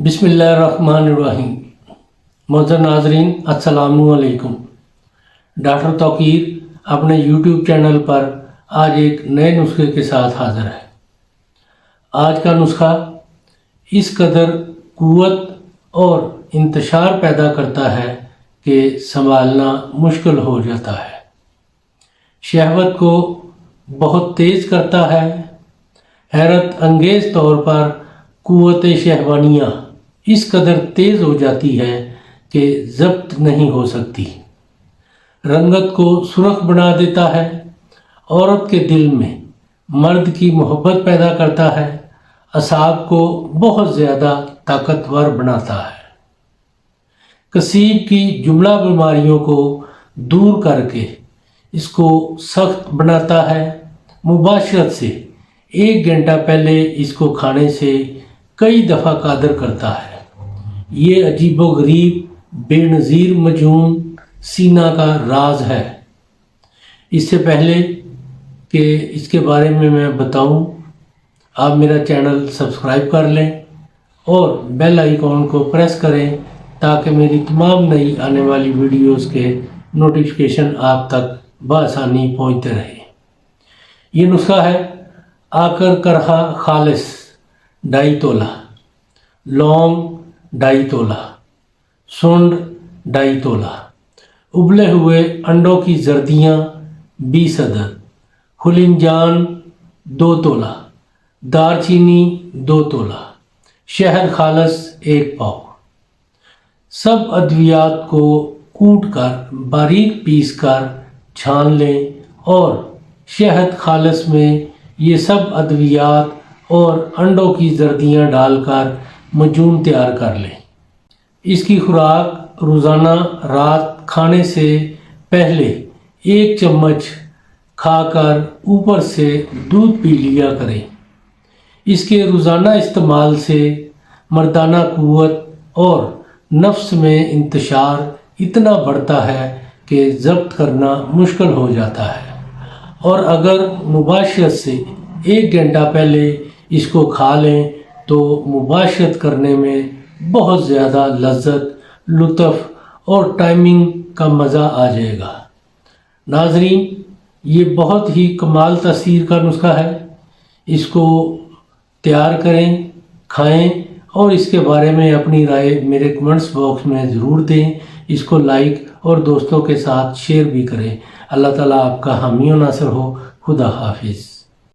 बिस्मिल्लाहिर्रहमानिर्रहीम। मोअज़्ज़ज़ नाज़रीन अस्सलामुअलैकुम। डॉक्टर तौकीर अपने यूट्यूब चैनल पर आज एक नए नुस्खे के साथ हाज़िर है। आज का नुस्खा इस कदर क़ुव्वत और इंतशार पैदा करता है कि संभालना मुश्किल हो जाता है। शहवत को बहुत तेज़ करता है। हैरत अंगेज़ तौर पर क़ुव्वत शहवानिया इस कदर तेज़ हो जाती है कि ज़ब्त नहीं हो सकती। रंगत को सुर्ख बना देता है। औरत के दिल में मर्द की मोहब्बत पैदा करता है। असाब को बहुत ज़्यादा ताकतवर बनाता है। कसीब की जुमला बीमारियों को दूर करके इसको सख्त बनाता है। मुबाशरत से 1 घंटा पहले इसको खाने से कई दफ़ा कादर करता है। ये अजीबोगरीब बेनज़ीर मजून सीना का राज है। इससे पहले कि इसके बारे में मैं बताऊं, आप मेरा चैनल सब्सक्राइब कर लें और बेल आइकॉन को प्रेस करें ताकि मेरी तमाम नई आने वाली वीडियोस के नोटिफिकेशन आप तक बआसानी पहुंचते रहे। ये नुस्खा है आकर करहा खालिस 2.5 तोला, लौंग 2.5 तोला, सुंड 2.5 तोला, उबले हुए अंडों की जर्दियाँ 20 अदद, खुलिंजान 2 तोला, दारचीनी 2 तोला, शहद खालस 1 पाव। सब अद्वियात को कूट कर बारीक पीस कर छान लें और शहद खालस में ये सब अद्वियात और अंडों की जर्दियाँ डालकर मजून तैयार कर लें। इसकी खुराक रोज़ाना रात खाने से पहले 1 चम्मच खाकर ऊपर से दूध पी लिया करें। इसके रोज़ाना इस्तेमाल से मर्दाना क़ुव्वत और नफ्स में इंतशार इतना बढ़ता है कि ज़ब्त करना मुश्किल हो जाता है। और अगर मुबाशरत से 1 घंटा पहले इसको खा लें तो मुबाशरत करने में बहुत ज़्यादा लज्जत, लुत्फ़ और टाइमिंग का मज़ा आ जाएगा। नाज़रीन, ये बहुत ही कमाल तासीर का नुस्खा है। इसको तैयार करें, खाएं और इसके बारे में अपनी राय मेरे कमेंट्स बॉक्स में ज़रूर दें। इसको लाइक और दोस्तों के साथ शेयर भी करें। अल्लाह ताला आपका हामी और नासिर हो। खुदा हाफिज़।